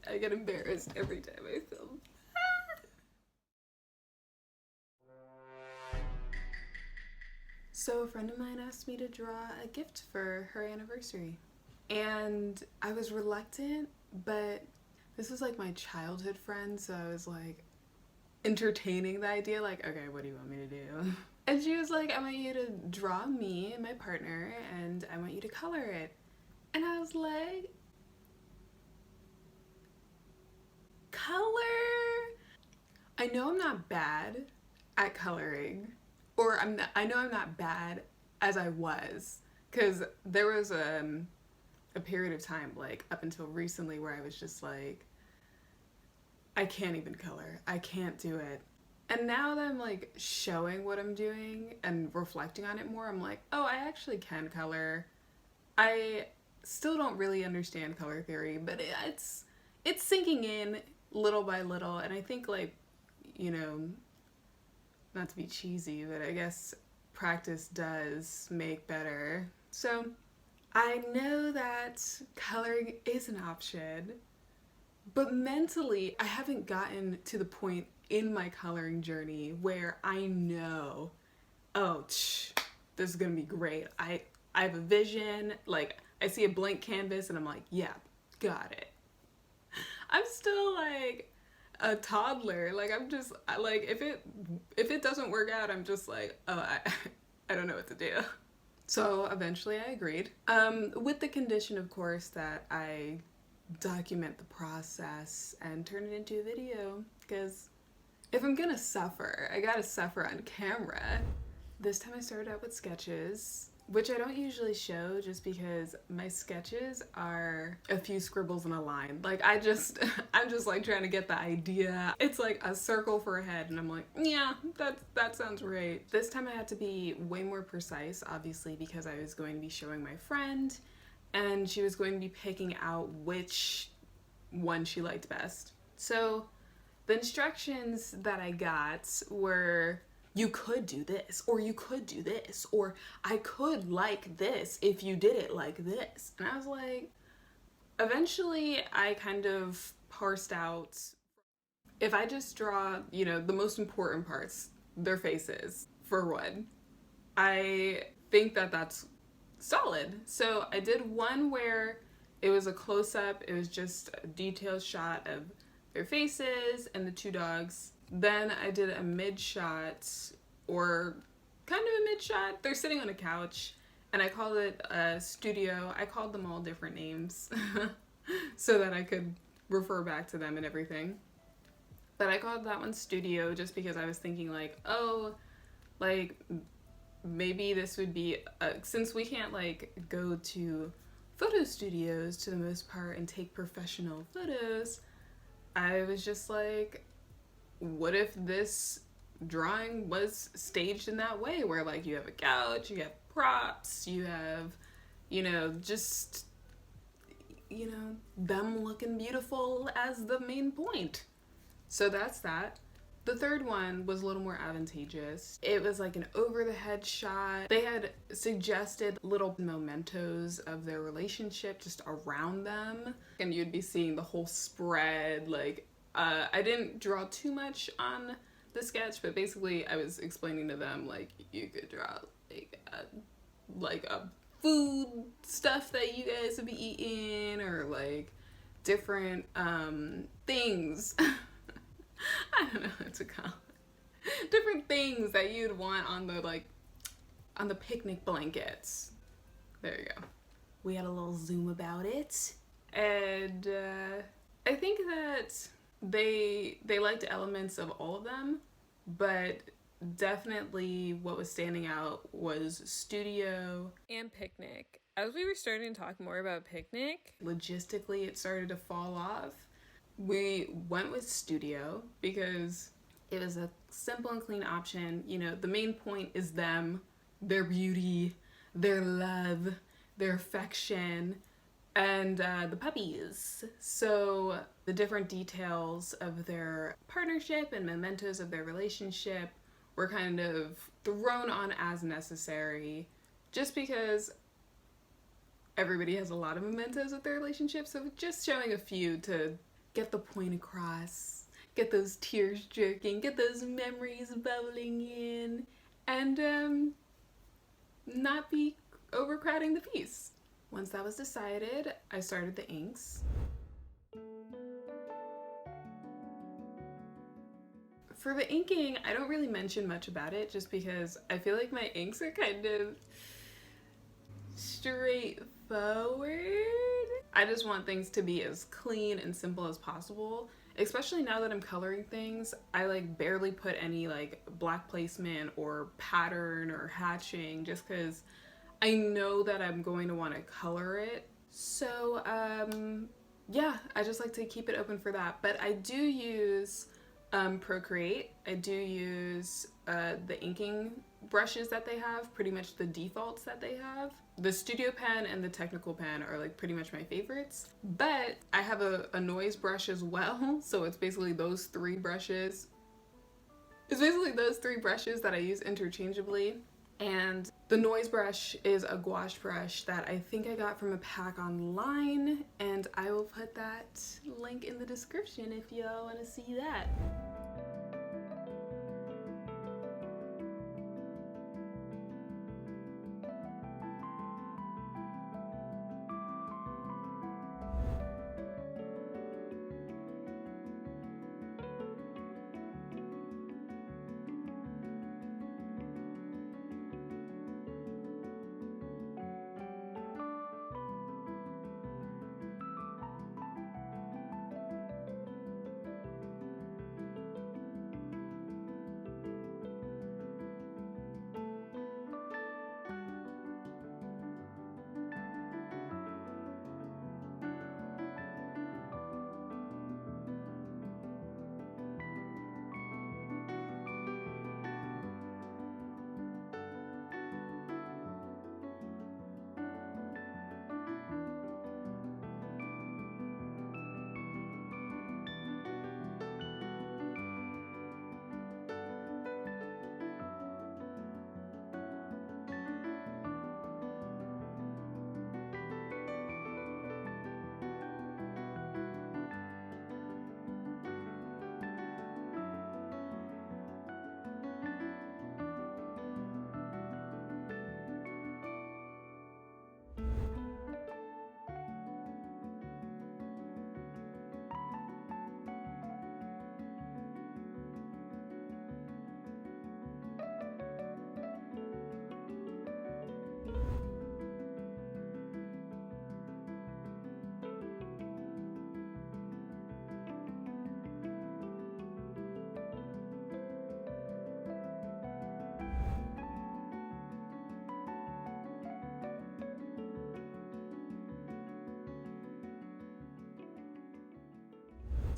I get embarrassed every time I film. So a friend of mine asked me to draw a gift for her anniversary. And I was reluctant, but this was like my childhood friend, so I was like entertaining the idea, like, okay, what do you want me to do? And she was like, I want you to draw me and my partner, and I want you to color it. And I was like, color? I know I'm not bad at coloring, or I know I'm not bad as I was, because there was a period of time, like up until recently, where I was just like, I can't even color. I can't do it. And now that I'm like showing what I'm doing and reflecting on it more, I'm like, oh, I actually can color. I still don't really understand color theory, but it's sinking in little by little. And I think, like, you know, not to be cheesy, but I guess practice does make better. So I know that coloring is an option, but mentally I haven't gotten to the point in my coloring journey where I know, oh, this is gonna be great. I have a vision, like I see a blank canvas and I'm like, yeah, got it. I'm still like a toddler. Like I'm just like, if it doesn't work out, I'm just like, oh, I don't know what to do. So eventually I agreed, with the condition, of course, that I document the process and turn it into a video, because if I'm gonna suffer, I gotta suffer on camera. This time I started out with sketches, which I don't usually show just because my sketches are a few scribbles and a line. Like I'm just like trying to get the idea. It's like a circle for a head and I'm like, yeah, that sounds right. This time I had to be way more precise, obviously, because I was going to be showing my friend and she was going to be picking out which one she liked best. So the instructions that I got were, you could do this, or you could do this, or I could like this if you did it like this. And I was like, eventually I kind of parsed out, if I just draw, you know, the most important parts, their faces, for one, I think that that's solid. So I did one where it was a close-up, it was just a detailed shot of their faces and the two dogs. Then I did a mid shot, or kind of a mid shot. They're sitting on a couch, and I called it a studio. I called them all different names so that I could refer back to them and everything. But I called that one studio just because I was thinking, like, oh, like maybe this would be, since we can't like go to photo studios to the most part and take professional photos, I was just like, what if this drawing was staged in that way, where like you have a couch, you have props, you have, you know, just, you know, them looking beautiful as the main point. So that's that. The third one was a little more advantageous. It was like an over the head shot. They had suggested little mementos of their relationship just around them, and you'd be seeing the whole spread. Like, I didn't draw too much on the sketch, but basically I was explaining to them, like, you could draw like a food stuff that you guys would be eating, or like different things. I don't know what to call it. Different things that you'd want on the, like, on the picnic blankets. There you go. We had a little Zoom about it. And I think that they liked elements of all of them, but definitely what was standing out was studio and picnic. As we were starting to talk more about picnic, logistically it started to fall off. We went with studio because it was a simple and clean option. You know, the main point is them, their beauty, their love, their affection, and the puppies. So the different details of their partnership and mementos of their relationship were kind of thrown on as necessary, just because everybody has a lot of mementos of their relationship. So just showing a few to get the point across, get those tears jerking, get those memories bubbling in, and not be overcrowding the piece. Once that was decided, I started the inks. For the inking, I don't really mention much about it just because I feel like my inks are kind of straightforward. I just want things to be as clean and simple as possible. Especially now that I'm coloring things, I like barely put any like black placement or pattern or hatching just because I know that I'm going to want to color it. So yeah, I just like to keep it open for that. But I do use Procreate. I do use the inking brushes that they have, pretty much the defaults that they have. The studio pen and the technical pen are like pretty much my favorites, but I have a noise brush as well, so it's basically those three brushes. It's basically those three brushes that I use interchangeably. And the noise brush is a gouache brush that I think I got from a pack online, and I will put that link in the description if y'all want to see that.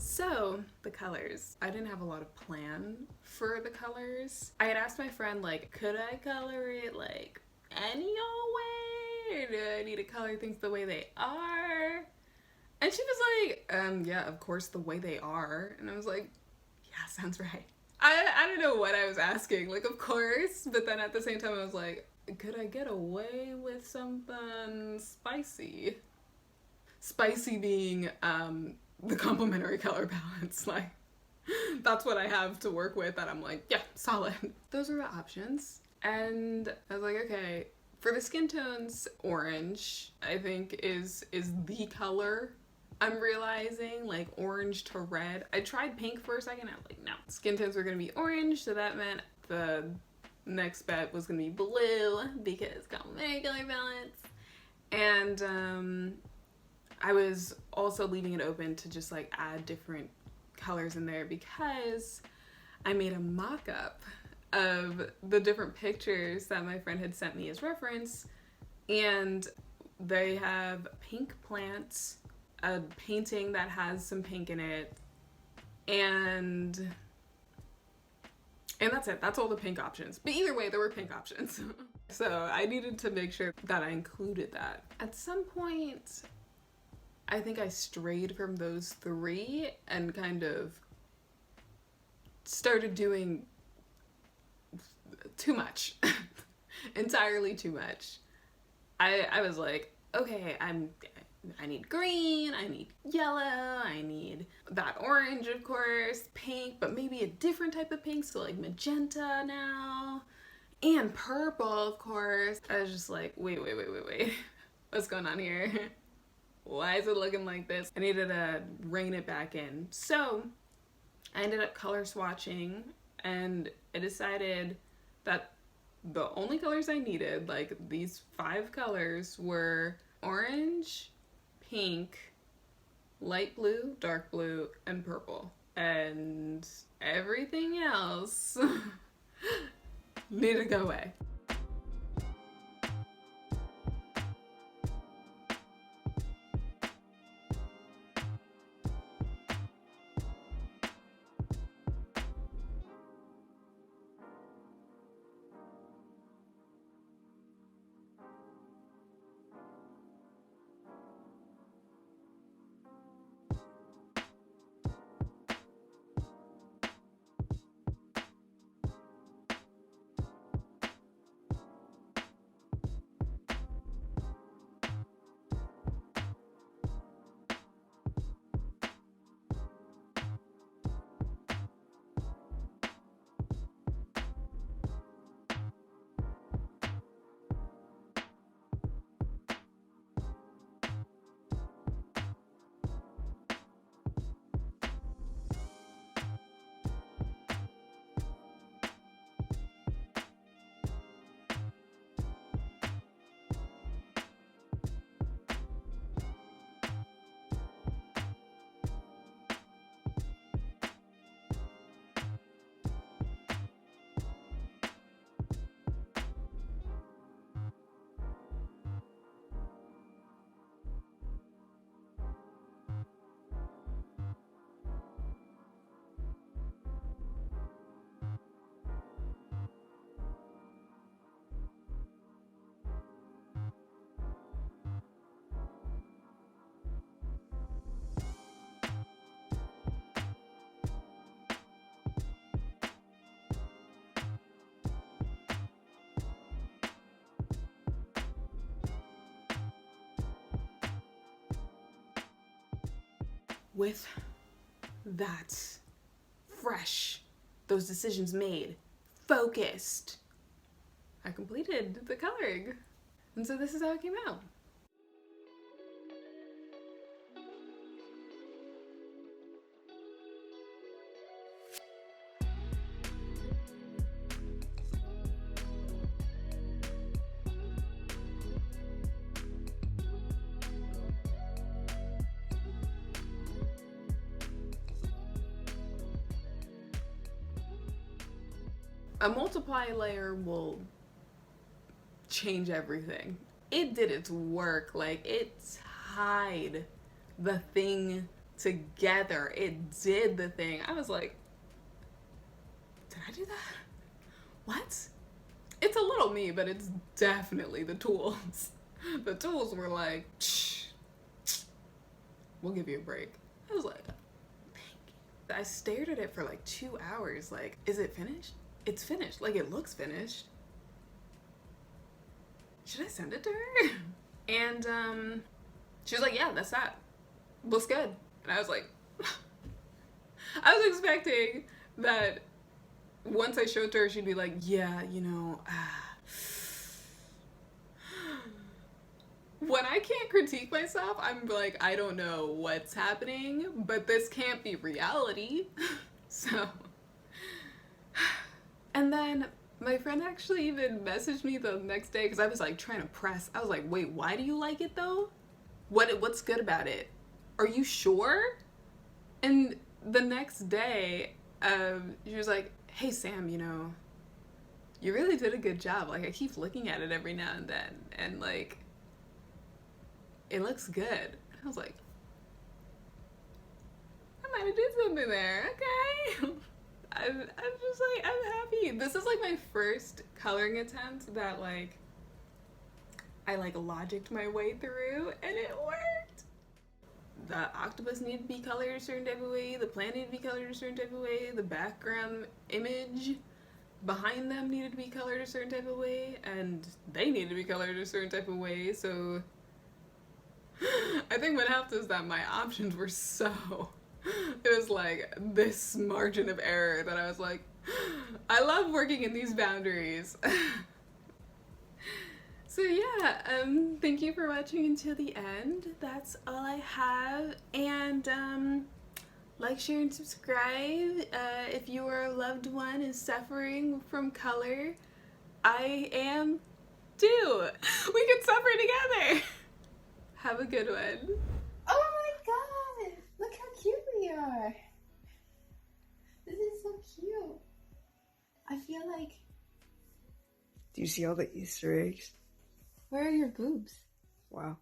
So, the colors. I didn't have a lot of plan for the colors. I had asked my friend, like, could I color it, like, any old way? Or do I need to color things the way they are? And she was like, yeah, of course, the way they are. And I was like, yeah, sounds right. I don't know what I was asking. Like, of course. But then at the same time, I was like, could I get away with something spicy? Spicy being, the complementary color balance. Like, that's what I have to work with that I'm like, yeah, solid. Those are the options. And I was like, okay, for the skin tones, orange, I think is the color. I'm realizing, like, orange to red. I tried pink for a second. I was like, no. Skin tones were gonna be orange, so that meant the next bet was gonna be blue because complementary color balance. And I was also leaving it open to just like add different colors in there because I made a mock-up of the different pictures that my friend had sent me as reference, and they have pink plants, a painting that has some pink in it, and that's it. That's all the pink options. But either way, there were pink options. So I needed to make sure that I included that. At some point, I think I strayed from those three and kind of started doing too much. Entirely too much. I was like, okay, I'm I need green, I need yellow, I need that orange, of course, pink, but maybe a different type of pink, so like magenta now, and purple, of course. I was just like, wait. What's going on here? Why is it looking like this? I needed to rein it back in. So I ended up color swatching, and I decided that the only colors I needed, like these 5 colors, were orange, pink, light blue, dark blue, and purple. And everything else needed to go away. With that fresh, those decisions made, focused, I completed the coloring. And so this is how it came out. A multiply layer will change everything. It did its work. Like, it tied the thing together. It did the thing. I was like, did I do that? What? It's a little me, but it's definitely the tools. The tools were like, we'll give you a break. I was like, thank you. I stared at it for like 2 hours. Like, is it finished? It's finished. Like, it looks finished. Should I send it to her? And she was like, yeah, that's that. Looks good. And I was like, I was expecting that once I showed to her, she'd be like, yeah, you know, when I can't critique myself, I'm like, I don't know what's happening, but this can't be reality. So, and then my friend actually even messaged me the next day because I was like trying to press. I was like, wait, why do you like it though? What's good about it? Are you sure? And the next day, she was like, hey Sam, you know, you really did a good job. Like, I keep looking at it every now and then, and like, it looks good. And I was like, I might have did something there, okay? I'm just like, I'm happy. This is like my first coloring attempt that like I like logicked my way through, and it worked. The octopus needed to be colored a certain type of way, the plant needed to be colored a certain type of way, the background image behind them needed to be colored a certain type of way, and they needed to be colored a certain type of way, so I think what helped is that my options were so. It was like this margin of error that I was like, I love working in these boundaries. So yeah, thank you for watching until the end. That's all I have. And like, share, and subscribe. If your loved one is suffering from color, I am too. We can suffer together. Have a good one. Oh my god! Look how cute we are. This is so cute. I feel like... Do you see all the Easter eggs? Where are your boobs? Wow.